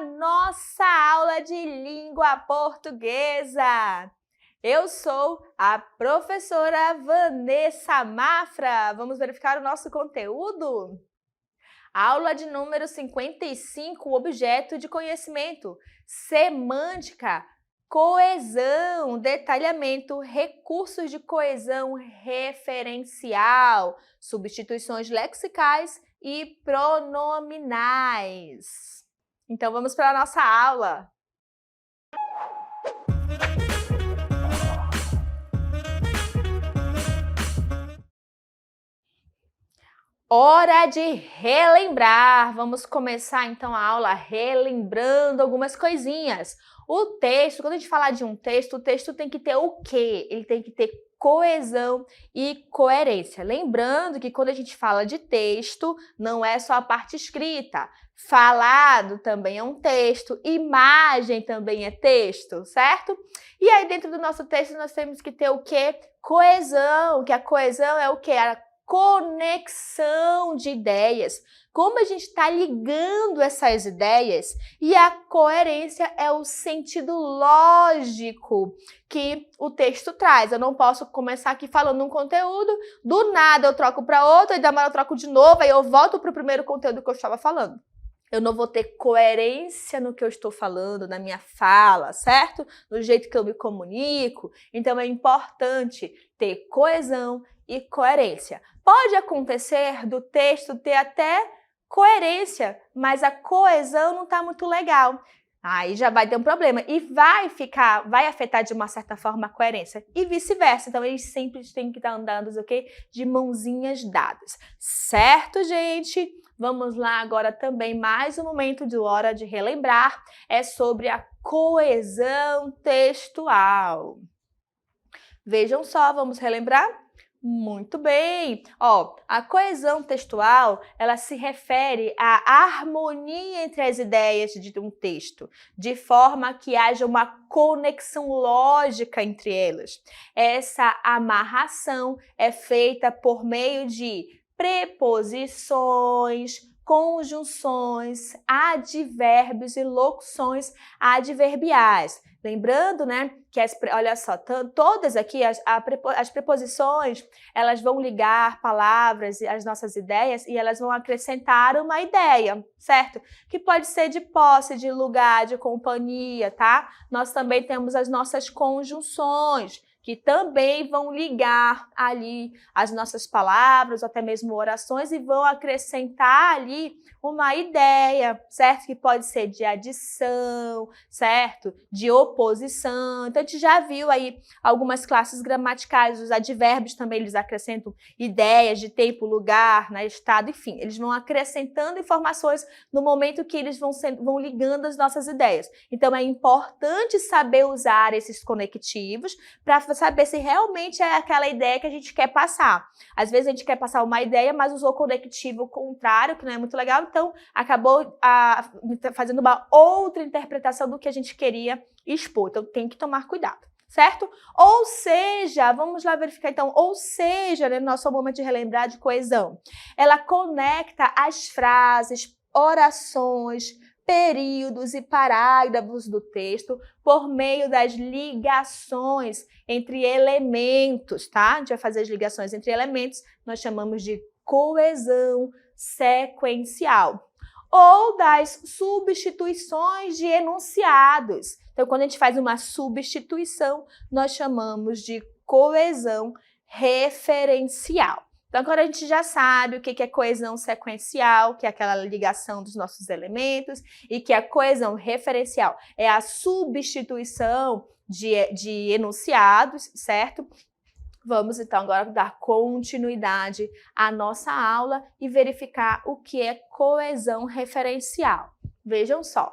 nossa aula de língua portuguesa. Eu sou a professora Vanessa Mafra. Vamos verificar o nosso conteúdo? Aula de número 55, objeto de conhecimento, semântica, coesão, detalhamento, recursos de coesão referencial, substituições lexicais e pronominais. Então, vamos para a nossa aula. Hora de relembrar. Vamos começar então a aula relembrando algumas coisinhas. O texto, quando a gente falar de um texto, o texto tem que ter o quê? Ele tem que ter coesão e coerência. Lembrando que quando a gente fala de texto, não é só a parte escrita. Falado também é um texto, imagem também é texto, certo? E aí dentro do nosso texto nós temos que ter o quê? Coesão, que a coesão é o quê? A conexão de ideias, como a gente está ligando essas ideias, e a coerência é o sentido lógico que o texto traz. Eu não posso começar aqui falando um conteúdo, do nada eu troco para outro, e da manhã eu troco de novo, aí eu volto para o primeiro conteúdo que eu estava falando. Eu não vou ter coerência no que eu estou falando, na minha fala, certo? No jeito que eu me comunico. Então, é importante ter coesão e coerência. Pode acontecer do texto ter até coerência, mas a coesão não está muito legal. Aí já vai ter um problema e vai afetar de uma certa forma a coerência e vice-versa. Então, eles sempre têm que estar andando de mãozinhas dadas. Certo, gente? Vamos lá agora também, mais um momento de hora de relembrar, é sobre a coesão textual. Vejam só, vamos relembrar? Muito bem! A coesão textual, ela se refere à harmonia entre as ideias de um texto, de forma que haja uma conexão lógica entre elas. Essa amarração é feita por meio de preposições, conjunções, advérbios e locuções adverbiais. Lembrando, que olha só, todas aqui, as preposições, elas vão ligar palavras e as nossas ideias e elas vão acrescentar uma ideia, certo? Que pode ser de posse, de lugar, de companhia, tá? Nós também temos as nossas conjunções, que também vão ligar ali as nossas palavras, ou até mesmo orações, e vão acrescentar ali uma ideia, certo? Que pode ser de adição, certo? De oposição. Então, a gente já viu aí algumas classes gramaticais, os advérbios também, eles acrescentam ideias de tempo, lugar, estado, enfim. Eles vão acrescentando informações no momento que eles vão ligando as nossas ideias. Então, é importante saber usar esses conectivos para saber se realmente é aquela ideia que a gente quer passar. Às vezes a gente quer passar uma ideia, mas usou o conectivo contrário, que não é muito legal, então acabou fazendo uma outra interpretação do que a gente queria expor. Então tem que tomar cuidado, certo? Ou seja, vamos lá verificar então, nosso momento de relembrar de coesão. Ela conecta as frases, orações, períodos e parágrafos do texto por meio das ligações entre elementos, tá? A gente vai fazer as ligações entre elementos, nós chamamos de coesão sequencial. Ou das substituições de enunciados. Então, quando a gente faz uma substituição, nós chamamos de coesão referencial. Então, agora a gente já sabe o que é coesão sequencial, que é aquela ligação dos nossos elementos, e que a coesão referencial é a substituição de enunciados, certo? Vamos, então, agora dar continuidade à nossa aula e verificar o que é coesão referencial. Vejam só.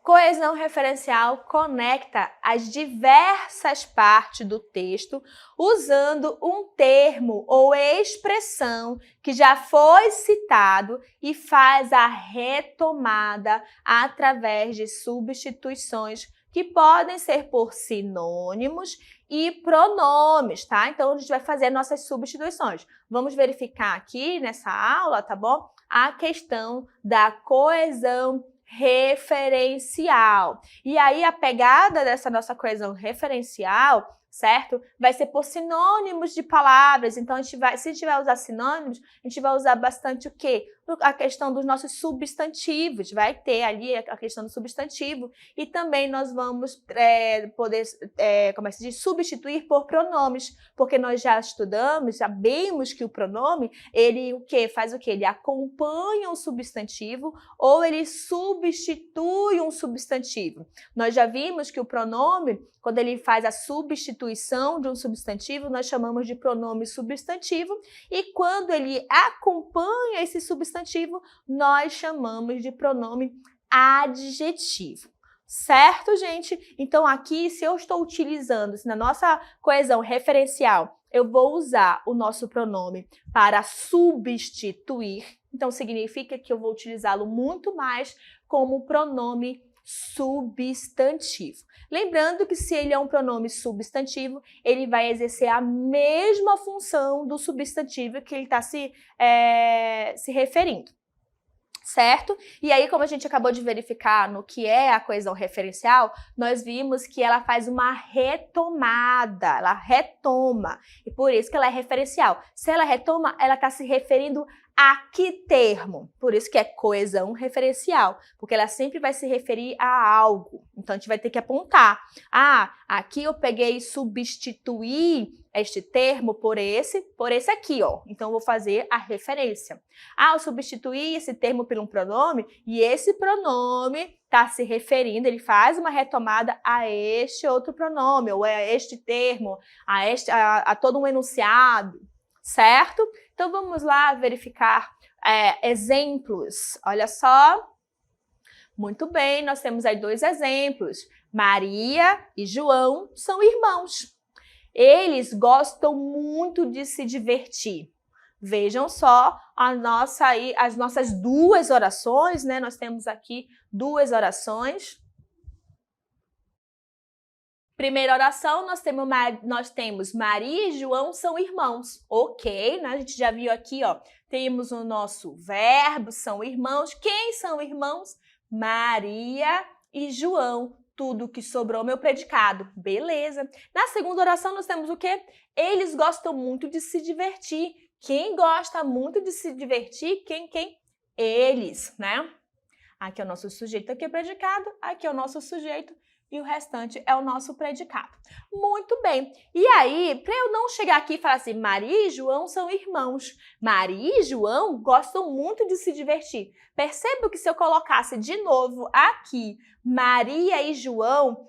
Coesão referencial conecta as diversas partes do texto usando um termo ou expressão que já foi citado e faz a retomada através de substituições que podem ser por sinônimos e pronomes, tá? Então, a gente vai fazer nossas substituições. Vamos verificar aqui nessa aula, tá bom? A questão da coesão referencial. E aí, a pegada dessa nossa coesão referencial, certo? Vai ser por sinônimos de palavras. Então, se a gente vai usar sinônimos, a gente vai usar bastante o quê? A questão dos nossos substantivos. Vai ter ali a questão do substantivo. E também nós vamos poder, como é que se diz? Substituir por pronomes. Porque nós já estudamos, sabemos que o pronome, ele o quê? Faz o quê? Ele acompanha um substantivo ou ele substitui um substantivo. Nós já vimos que o pronome, quando ele faz a substituição de um substantivo, nós chamamos de pronome substantivo, e quando ele acompanha esse substantivo, nós chamamos de pronome adjetivo. Certo, gente? Então, aqui, se eu estou utilizando, se na nossa coesão referencial, eu vou usar o nosso pronome para substituir, então significa que eu vou utilizá-lo muito mais como pronome substantivo. Lembrando que se ele é um pronome substantivo, ele vai exercer a mesma função do substantivo que ele está se referindo. Certo? E aí, como a gente acabou de verificar no que é a coesão referencial, nós vimos que ela faz uma retomada, ela retoma, e por isso que ela é referencial. Se ela retoma, ela está se referindo a que termo? Por isso que é coesão referencial, porque ela sempre vai se referir a algo. Então, a gente vai ter que apontar. Ah, aqui eu peguei e substituí este termo por esse aqui, ó. Então, eu vou fazer a referência. Ah, eu substituí esse termo por um pronome e esse pronome está se referindo, ele faz uma retomada a este outro pronome, ou a este termo, a todo um enunciado, certo? Então, vamos lá verificar exemplos. Olha só. Muito bem, nós temos aí 2 exemplos. Maria e João são irmãos. Eles gostam muito de se divertir. Vejam só as nossas 2 orações, né? Nós temos aqui 2 orações. Primeira oração, nós temos Maria e João são irmãos. Ok, né? A gente já viu aqui, ó. Temos o nosso verbo, são irmãos. Quem são irmãos? Maria e João. Tudo que sobrou, meu predicado. Beleza. Na segunda oração, nós temos o quê? Eles gostam muito de se divertir. Quem gosta muito de se divertir? Quem? Eles, né? Aqui é o nosso sujeito, aqui é o predicado, aqui é o nosso sujeito e o restante é o nosso predicado. Muito bem. E aí, para eu não chegar aqui e falar assim, Maria e João são irmãos. Maria e João gostam muito de se divertir. Perceba que se eu colocasse de novo aqui, Maria e João,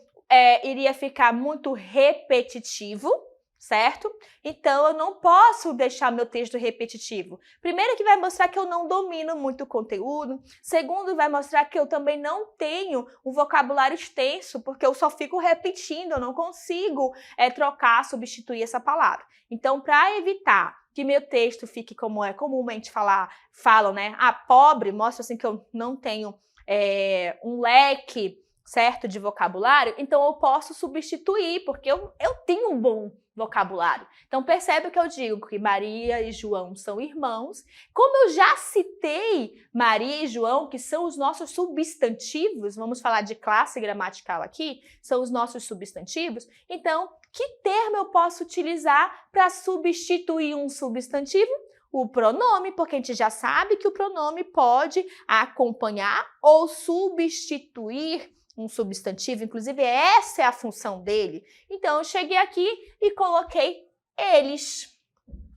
iria ficar muito repetitivo, certo? Então, eu não posso deixar meu texto repetitivo. Primeiro que vai mostrar que eu não domino muito o conteúdo. Segundo, vai mostrar que eu também não tenho um vocabulário extenso, porque eu só fico repetindo, eu não consigo trocar, substituir essa palavra. Então, para evitar que meu texto fique como é comumente falam, né? Pobre, mostra assim que eu não tenho um leque certo de vocabulário, então eu posso substituir, porque eu tenho um bom vocabulário. Então, percebe que eu digo que Maria e João são irmãos. Como eu já citei Maria e João, que são os nossos substantivos, vamos falar de classe gramatical aqui, são os nossos substantivos, então, que termo eu posso utilizar para substituir um substantivo? O pronome, porque a gente já sabe que o pronome pode acompanhar ou substituir um substantivo, inclusive essa é a função dele. Então, eu cheguei aqui e coloquei eles,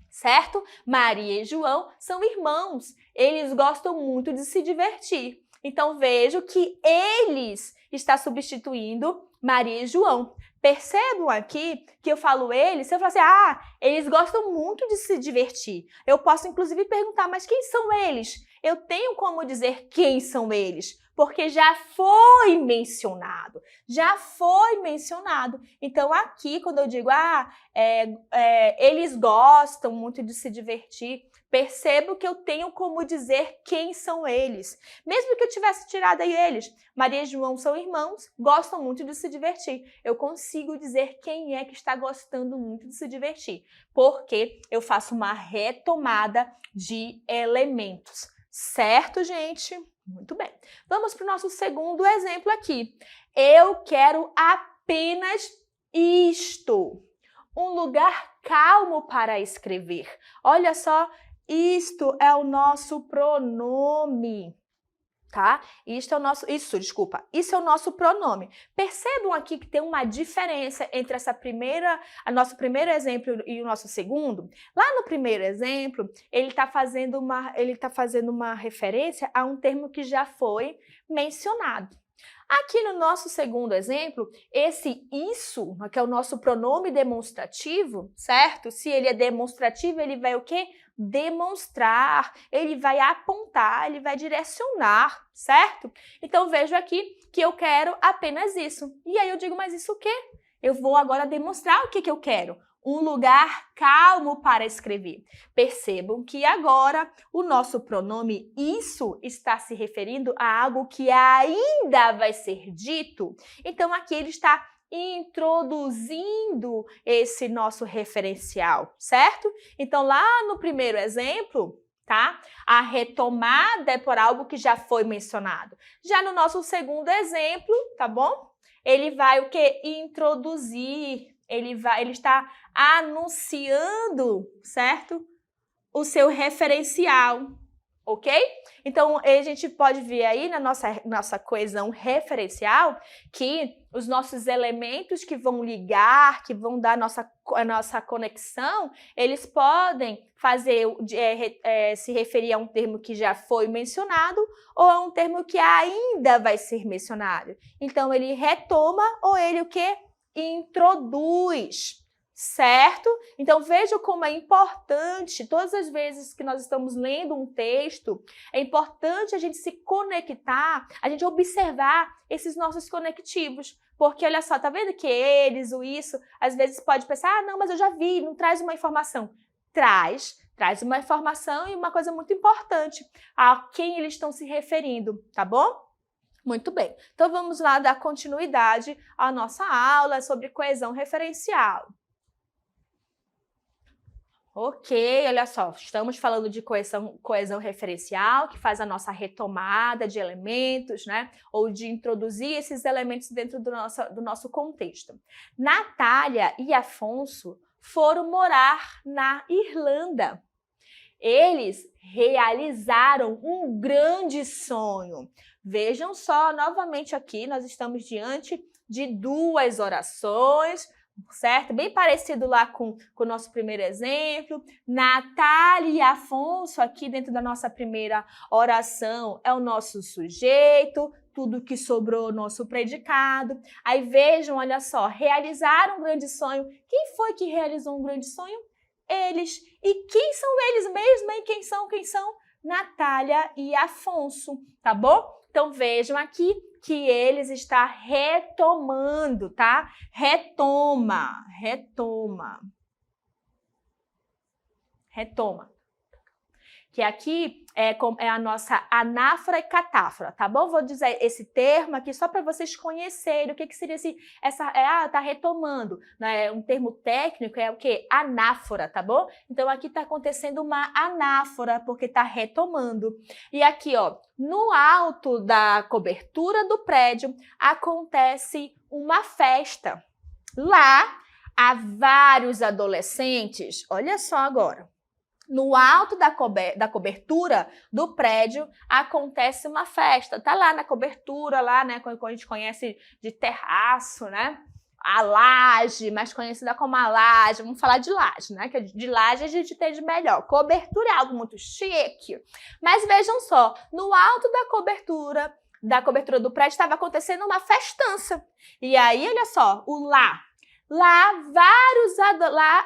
certo? Maria e João são irmãos, eles gostam muito de se divertir. Então, vejo que eles está substituindo Maria e João. Percebam aqui que eu falo eles, se eu falar assim, eles gostam muito de se divertir. Eu posso, inclusive, perguntar, mas quem são eles? eu tenho como dizer quem são eles, porque já foi mencionado, já foi mencionado. Então, aqui, quando eu digo, eles gostam muito de se divertir, percebo que eu tenho como dizer quem são eles. Mesmo que eu tivesse tirado aí eles, Maria e João são irmãos, gostam muito de se divertir. Eu consigo dizer quem é que está gostando muito de se divertir, porque eu faço uma retomada de elementos. Certo, gente? Muito bem. Vamos para o nosso segundo exemplo aqui. Eu quero apenas isto. Um lugar calmo para escrever. Olha só, isto é o nosso pronome, tá? Isso é o nosso pronome. Percebam aqui que tem uma diferença entre nosso primeiro exemplo e o nosso segundo. Lá no primeiro exemplo, ele está fazendo uma referência a um termo que já foi mencionado. Aqui no nosso segundo exemplo, esse isso, que é o nosso pronome demonstrativo, certo? Se ele é demonstrativo, ele vai o quê? Demonstrar, ele vai apontar, ele vai direcionar, certo? Então, vejo aqui que eu quero apenas isso. E aí eu digo, mas isso o quê? Eu vou agora demonstrar o que eu quero. Um lugar calmo para escrever. Percebam que agora o nosso pronome isso está se referindo a algo que ainda vai ser dito. Então, aqui ele está introduzindo esse nosso referencial, certo? Então, lá no primeiro exemplo, tá? A retomada é por algo que já foi mencionado. Já no nosso segundo exemplo, tá bom? Ele vai o quê? Introduzir. Ele está anunciando, certo? O seu referencial, ok? Então, a gente pode ver aí na nossa coesão referencial que os nossos elementos que vão ligar, que vão dar a nossa conexão, eles podem se referir a um termo que já foi mencionado ou a um termo que ainda vai ser mencionado. Então, ele retoma ou ele o quê? Introduz, certo? Então, veja como é importante, todas as vezes que nós estamos lendo um texto, é importante a gente se conectar, a gente observar esses nossos conectivos. Porque, olha só, tá vendo que eles, o isso, às vezes pode pensar, não, mas eu já vi, não traz uma informação. Traz uma informação e uma coisa muito importante, a quem eles estão se referindo, tá bom? Muito bem, então vamos lá dar continuidade à nossa aula sobre coesão referencial. Ok, olha só, estamos falando de coesão referencial, que faz a nossa retomada de elementos, né? Ou de introduzir esses elementos dentro do nosso contexto. Natália e Afonso foram morar na Irlanda. Eles realizaram um grande sonho. Vejam só, novamente aqui, nós estamos diante de duas orações, certo? Bem parecido lá com o nosso primeiro exemplo. Natália e Afonso, aqui dentro da nossa primeira oração, é o nosso sujeito, tudo que sobrou, nosso predicado. Aí vejam, olha só, realizaram um grande sonho. Quem foi que realizou um grande sonho? Eles. E quem são eles mesmo, hein? Quem são? Natália e Afonso, tá bom? Então, vejam aqui que eles está retomando, tá? Retoma. Que aqui é a nossa anáfora e catáfora, tá bom? Vou dizer esse termo aqui só para vocês conhecerem o que seria tá retomando, né? Um termo técnico é o quê? Anáfora, tá bom? Então, aqui tá acontecendo uma anáfora, porque tá retomando. E aqui, ó, no alto da cobertura do prédio, acontece uma festa. Lá, há vários adolescentes, olha só agora. No alto da cobertura do prédio acontece uma festa. Tá lá na cobertura, lá, né? Como a gente conhece de terraço, né? A laje, mais conhecida como a laje. Vamos falar de laje, né? Que de laje a gente entende melhor. Cobertura é algo muito chique. Mas vejam só, no alto da cobertura do prédio estava acontecendo uma festança. E aí, olha só, Lá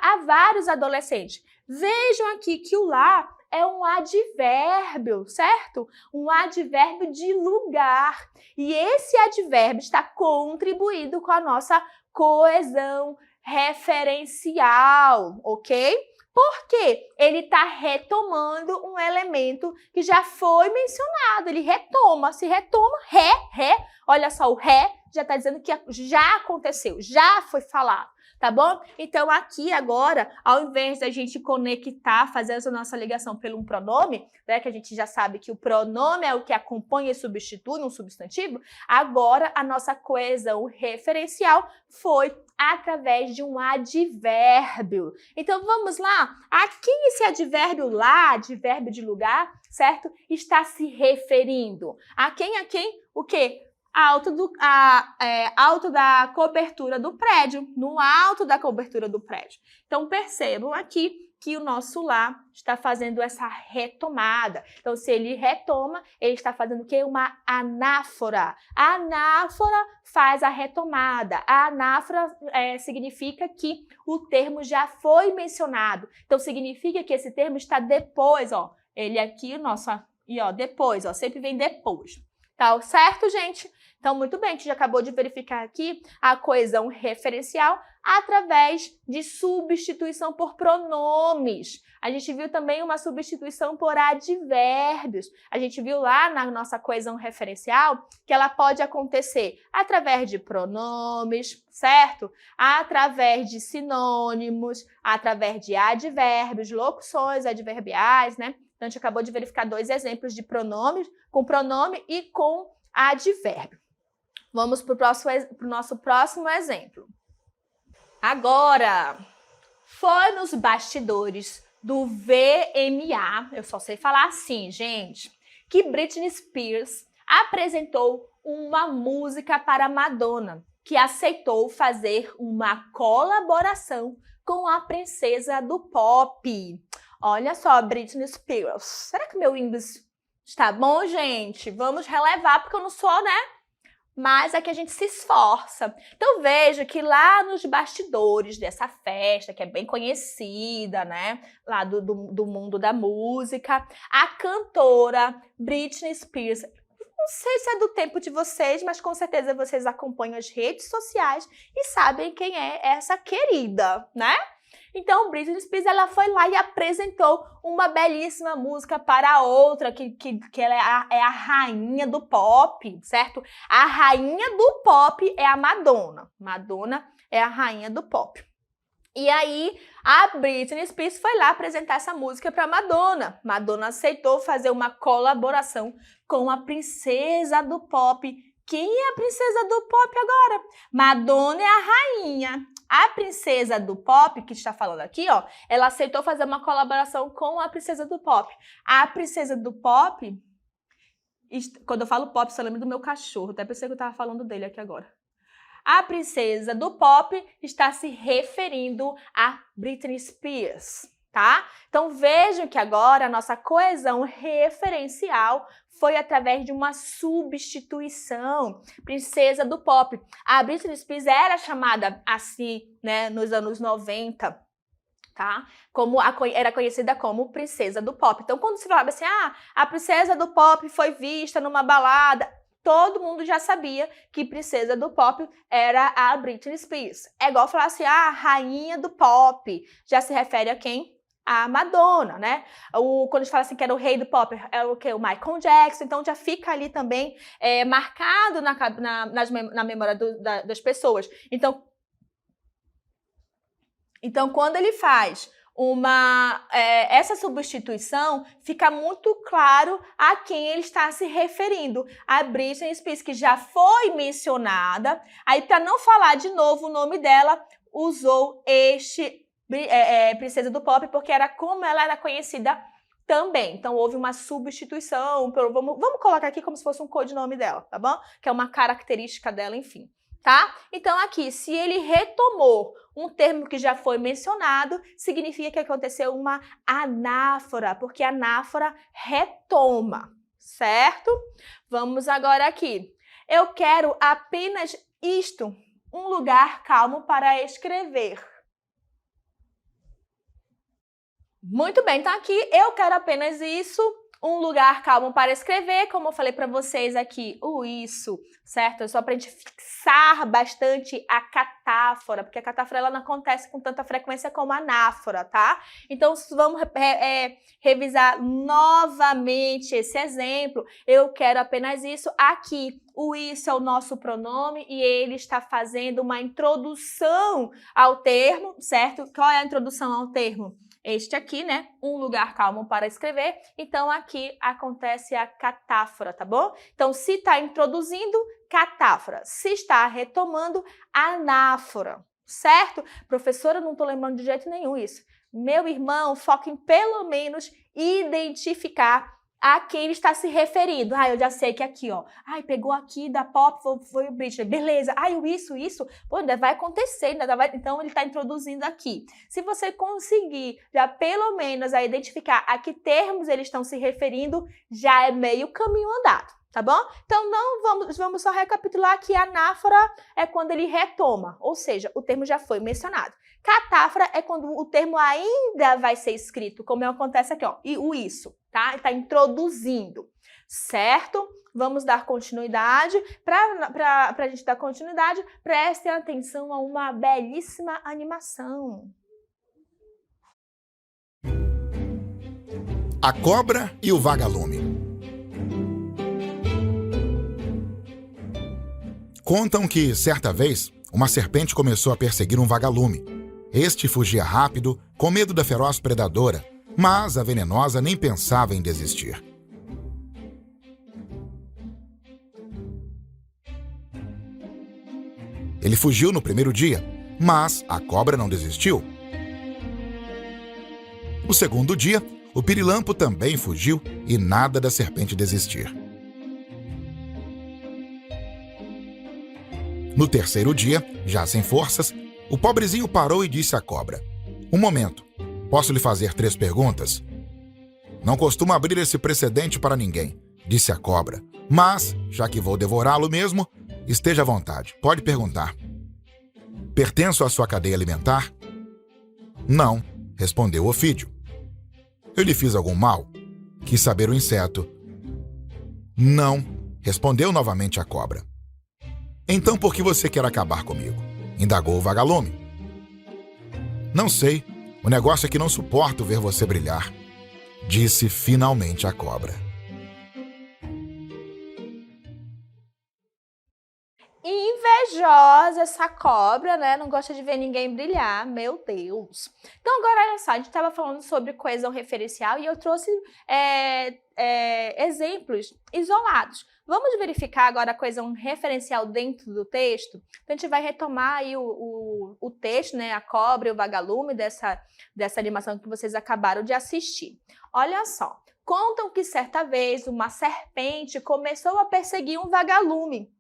há vários adolescentes. Vejam aqui que o lá é um advérbio, certo? Um advérbio de lugar. E esse advérbio está contribuindo com a nossa coesão referencial, ok? Porque ele está retomando um elemento que já foi mencionado. Ele retoma, se retoma, ré. Olha só, o ré já está dizendo que já aconteceu, já foi falado, tá bom? Então, aqui agora, ao invés da gente conectar, fazer essa nossa ligação pelo um pronome, né, que a gente já sabe que o pronome é o que acompanha e substitui um substantivo, agora a nossa coesão referencial foi através de um advérbio. Então, vamos lá. A quem esse advérbio lá, advérbio de lugar, certo? Está se referindo. A quem? O quê? Alto da cobertura do prédio, no alto da cobertura do prédio. Então, percebam aqui que o nosso lá está fazendo essa retomada. Então, se ele retoma, ele está fazendo o quê? Uma anáfora. A anáfora faz a retomada. A anáfora significa que o termo já foi mencionado. Então, significa que esse termo está depois, ó. Ele aqui, o nosso, e ó, depois, ó, sempre vem depois. Tá certo, gente? Então, muito bem, a gente já acabou de verificar aqui a coesão referencial através de substituição por pronomes. A gente viu também uma substituição por advérbios. A gente viu lá na nossa coesão referencial que ela pode acontecer através de pronomes, certo? Através de sinônimos, através de advérbios, locuções adverbiais, né? Então, a gente acabou de verificar 2 exemplos de pronomes, com pronome e com advérbio. Vamos para o nosso próximo exemplo. Agora, foi nos bastidores do VMA, eu só sei falar assim, gente, que Britney Spears apresentou uma música para Madonna, que aceitou fazer uma colaboração com a princesa do pop. Olha só, Britney Spears. Será que meu inglês está bom, gente? Vamos relevar, porque eu não sou, né? Mas é que a gente se esforça. Então, veja que lá nos bastidores dessa festa, que é bem conhecida, né? Lá do mundo da música, a cantora Britney Spears, não sei se é do tempo de vocês, mas com certeza vocês acompanham as redes sociais e sabem quem é essa querida, né? Então, Britney Spears, ela foi lá e apresentou uma belíssima música para a outra, que ela é a rainha do pop, certo? A rainha do pop é a Madonna. Madonna é a rainha do pop. E aí, a Britney Spears foi lá apresentar essa música para Madonna. Madonna aceitou fazer uma colaboração com a princesa do pop. Quem é a princesa do pop agora? Madonna é a rainha. A princesa do pop, que está falando aqui, ó, ela aceitou fazer uma colaboração com a princesa do pop. A princesa do pop, quando eu falo pop, só lembro do meu cachorro, até pensei que eu estava falando dele aqui agora. A princesa do pop está se referindo a Britney Spears, tá? Então vejam que agora a nossa coesão referencial foi através de uma substituição. Princesa do pop. A Britney Spears era chamada assim, né, nos anos 90, tá? Era conhecida como princesa do pop. Então, quando se falava assim, a princesa do pop foi vista numa balada, todo mundo já sabia que princesa do pop era a Britney Spears. É igual falar assim, a rainha do pop. Já se refere a quem? A Madonna, né? Quando a gente fala assim que era o rei do pop, é o quê? O Michael Jackson. Então, já fica ali também marcado na memória das pessoas. Então, quando ele faz essa substituição, fica muito claro a quem ele está se referindo. A Britney Spears, que já foi mencionada. Aí, para não falar de novo o nome dela, usou princesa do pop, porque era como ela era conhecida também. Então, houve uma substituição. Vamos colocar aqui como se fosse um codinome dela, tá bom? Que é uma característica dela, enfim. Tá? Então, aqui, se ele retomou um termo que já foi mencionado, significa que aconteceu uma anáfora, porque a anáfora retoma, certo? Vamos agora aqui. Eu quero apenas isto, um lugar calmo para escrever. Muito bem, então aqui eu quero apenas isso, um lugar calmo para escrever, como eu falei para vocês aqui, o isso, certo? É só para a gente fixar bastante a catáfora, porque a catáfora ela não acontece com tanta frequência como a anáfora, tá? Então vamos revisar novamente esse exemplo. Eu quero apenas isso aqui. O isso é o nosso pronome e ele está fazendo uma introdução ao termo, certo? Qual é a introdução ao termo? Este aqui, né? Um lugar calmo para escrever. Então, aqui acontece a catáfora, tá bom? Então, se está introduzindo, catáfora. Se está retomando, anáfora, certo? Professora, não estou lembrando de jeito nenhum isso. Meu irmão, foca em pelo menos identificar a quem ele está se referindo. Eu já sei que aqui, ó. Pegou aqui da Pop, foi o Britney. Beleza. O isso. Pô, ainda vai acontecer, ainda vai... Então, ele está introduzindo aqui. Se você conseguir já pelo menos identificar a que termos eles estão se referindo, já é meio caminho andado, tá bom? Então, vamos só recapitular que a anáfora é quando ele retoma, ou seja, o termo já foi mencionado. Catáfora é quando o termo ainda vai ser escrito, como acontece aqui, ó, e o isso, tá? Está introduzindo, certo? Vamos dar continuidade. Para a gente dar continuidade, prestem atenção a uma belíssima animação. A cobra e o vagalume. Contam que, certa vez, uma serpente começou a perseguir um vagalume. Este fugia rápido, com medo da feroz predadora, mas a venenosa nem pensava em desistir. Ele fugiu no primeiro dia, mas a cobra não desistiu. No segundo dia, o pirilampo também fugiu e nada da serpente desistir. No terceiro dia, já sem forças, o pobrezinho parou e disse à cobra: "Um momento, posso lhe fazer 3 perguntas?" "Não costumo abrir esse precedente para ninguém", disse a cobra, "mas, já que vou devorá-lo mesmo, esteja à vontade, pode perguntar." "Pertenço à sua cadeia alimentar?" "Não", respondeu o ofídio. "Eu lhe fiz algum mal?" quis saber o inseto. "Não", respondeu novamente a cobra. "Então por que você quer acabar comigo?" indagou o vagalume. "Não sei, o negócio é que não suporto ver você brilhar", disse finalmente a cobra. Invejosa essa cobra, né? Não gosta de ver ninguém brilhar, meu Deus. Então agora, olha só, a gente estava falando sobre coesão referencial e eu trouxe exemplos isolados. Vamos verificar agora a coesão referencial dentro do texto? Então a gente vai retomar aí o texto, né? A cobra e o vagalume dessa animação que vocês acabaram de assistir. Olha só, contam que certa vez uma serpente começou a perseguir um vagalume.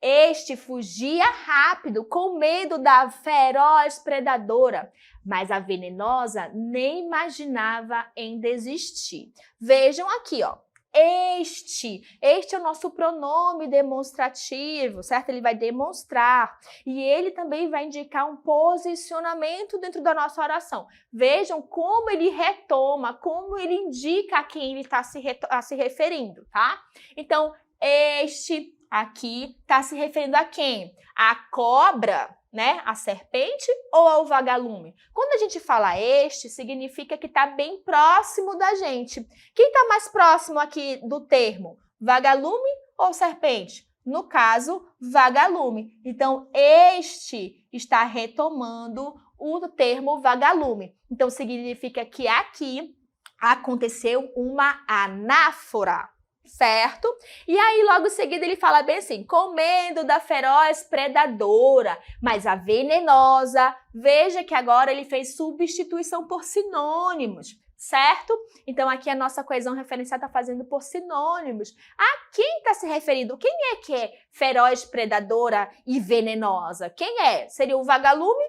Este fugia rápido, com medo da feroz predadora, mas a venenosa nem imaginava em desistir. Vejam aqui, ó. Este é o nosso pronome demonstrativo, certo? Ele vai demonstrar e ele também vai indicar um posicionamento dentro da nossa oração. Vejam como ele retoma, como ele indica a quem ele está se referindo, tá? Então, este aqui está se referindo a quem? A cobra, né? A serpente ou ao vagalume? Quando a gente fala este, significa que está bem próximo da gente. Quem está mais próximo aqui do termo? Vagalume ou serpente? No caso, vagalume. Então, este está retomando o termo vagalume. Então, significa que aqui aconteceu uma anáfora. Certo? E aí, logo em seguida, ele fala bem assim, com medo da feroz predadora, mas a venenosa. Veja que agora ele fez substituição por sinônimos, certo? Então, aqui a nossa coesão referencial está fazendo por sinônimos. A quem está se referindo? Quem é que é feroz predadora e venenosa? Quem é? Seria o vagalume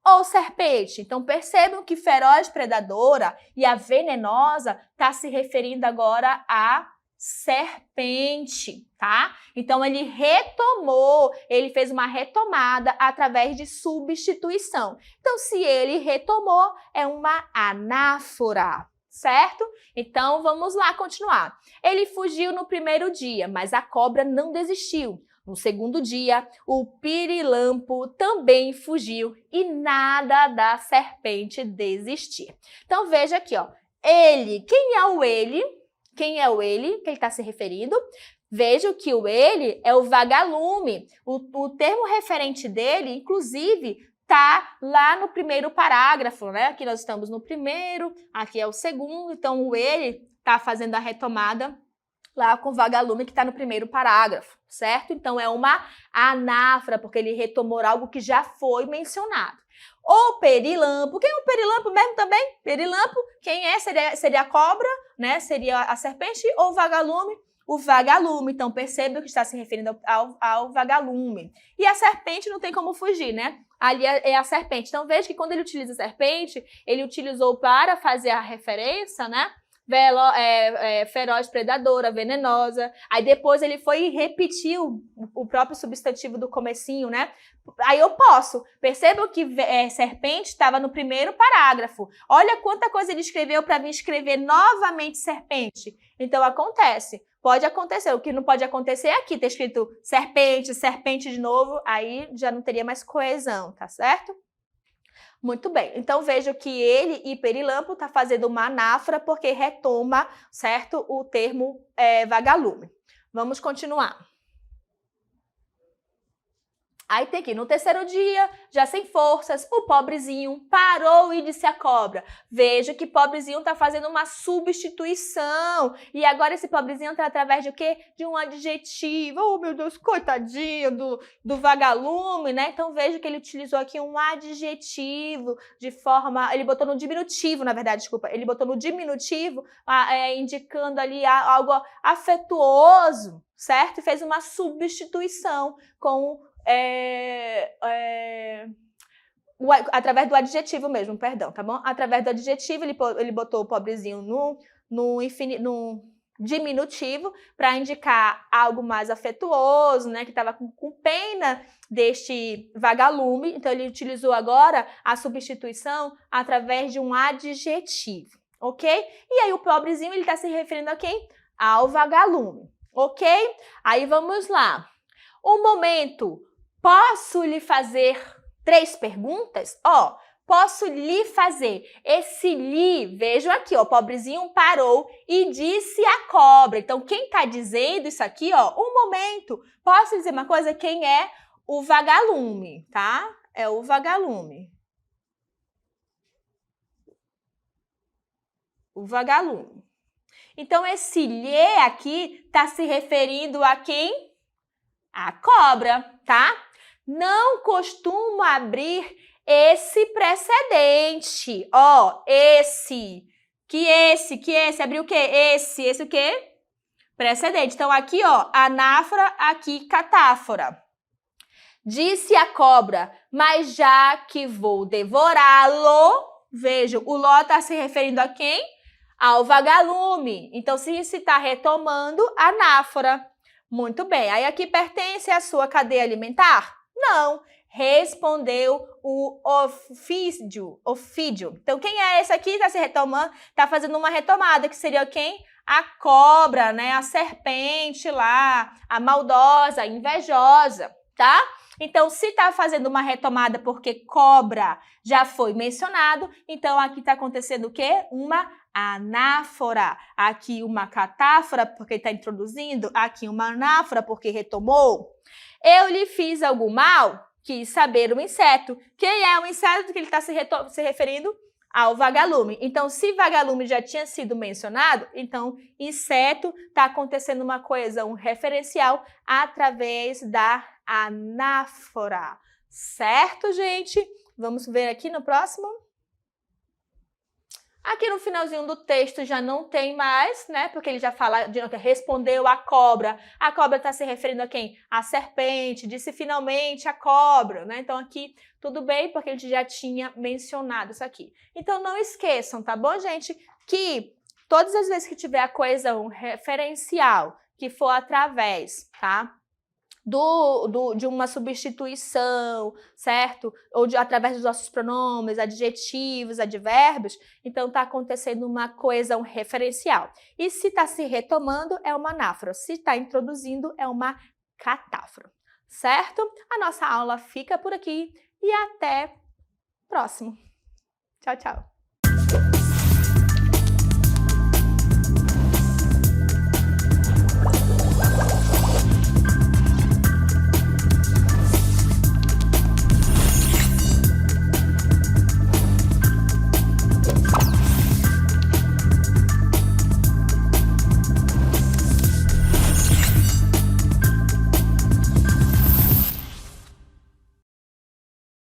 ou serpente? Então, percebam que feroz predadora e a venenosa está se referindo agora a serpente, tá? Então, ele retomou, ele fez uma retomada através de substituição. Então, se ele retomou, é uma anáfora, certo? Então, vamos lá continuar. Ele fugiu no primeiro dia, mas a cobra não desistiu. No segundo dia, o pirilampo também fugiu e nada da serpente desistir. Então, veja aqui, ó. Ele, quem é o ele? Quem é o ele que ele está se referindo? Veja que o ele é o vagalume. O termo referente dele, inclusive, está lá no primeiro parágrafo, né? Aqui nós estamos no primeiro, aqui é o segundo. Então, o ele está fazendo a retomada lá com o vagalume que está no primeiro parágrafo, certo? Então, é uma anáfora, porque ele retomou algo que já foi mencionado. O perilampo, quem é o perilampo mesmo também? Perilampo, quem é? Seria a cobra, né? Seria a serpente ou o vagalume? O vagalume, então perceba que está se referindo ao vagalume. E a serpente não tem como fugir, né? Ali é a serpente. Então veja que quando ele utiliza serpente, ele utilizou para fazer a referência, né? Feroz, predadora, venenosa. Aí depois ele foi e repetiu o próprio substantivo do comecinho, né? Aí eu posso. Percebam que serpente estava no primeiro parágrafo. Olha quanta coisa ele escreveu para vir escrever novamente serpente. Então acontece. Pode acontecer. O que não pode acontecer é aqui ter escrito serpente, serpente de novo. Aí já não teria mais coesão, tá certo? Muito bem, então veja que ele e perilampo está fazendo uma anáfora porque retoma, certo, o termo vagalume. Vamos continuar. Aí tem aqui, no terceiro dia, já sem forças, o pobrezinho parou e disse à cobra. Veja que pobrezinho está fazendo uma substituição. E agora esse pobrezinho está através de o quê? De um adjetivo. Oh, meu Deus, coitadinho do vagalume, né? Então veja que ele utilizou aqui um adjetivo de forma... Ele botou no diminutivo, na verdade, desculpa. Ele botou no diminutivo, indicando ali algo afetuoso, certo? E fez uma substituição com... através do adjetivo mesmo, perdão, tá bom? Através do adjetivo, ele botou o pobrezinho no diminutivo para indicar algo mais afetuoso, né? Que estava com pena deste vagalume. Então, ele utilizou agora a substituição através de um adjetivo, ok? E aí, o pobrezinho, ele está se referindo a quem? Ao vagalume, ok? Aí, vamos lá. Um momento... Posso lhe fazer 3 perguntas? Ó, posso lhe fazer. Esse lhe, vejam aqui, ó, o pobrezinho parou e disse à cobra. Então, quem está dizendo isso aqui, ó, um momento. Posso dizer uma coisa? Quem é? O vagalume, tá? É o vagalume. O vagalume. Então, esse lhe aqui está se referindo a quem? A cobra, tá? Não costumo abrir esse precedente. Ó, esse, abriu o quê? Esse o quê? Precedente. Então, aqui, ó, anáfora, aqui, catáfora. Disse a cobra, mas já que vou devorá-lo, veja, o ló está se referindo a quem? Ao vagalume. Então, se está retomando, anáfora. Muito bem. Aí, aqui pertence à sua cadeia alimentar? Não, respondeu o ofídio. Então, quem é esse aqui? Está se retomando, está fazendo uma retomada, que seria quem? A cobra, né? A serpente lá, a maldosa, a invejosa, tá? Então, se está fazendo uma retomada porque cobra já foi mencionado, então aqui está acontecendo o quê? Uma anáfora. Aqui uma catáfora, porque está introduzindo. Aqui uma anáfora, porque retomou. Eu lhe fiz algum mal? Quis saber o inseto. Quem é o inseto que ele está se referindo? Ao vagalume. Então, se vagalume já tinha sido mencionado, então inseto está acontecendo uma coesão referencial através da anáfora. Certo, gente? Vamos ver aqui no próximo. Aqui no finalzinho do texto já não tem mais, né? Porque ele já fala, respondeu a cobra. A cobra está se referindo a quem? A serpente, disse finalmente a cobra, né? Então aqui tudo bem, porque a gente já tinha mencionado isso aqui. Então não esqueçam, tá bom, gente? Que Todas as vezes que tiver a coesão referencial, que for através, tá? De uma substituição, certo? Ou através dos nossos pronomes, adjetivos, advérbios, então está acontecendo uma coesão referencial. E se está se retomando, é uma anáfora. Se está introduzindo, é uma catáfora, certo? A nossa aula fica por aqui e até próximo. Tchau, tchau.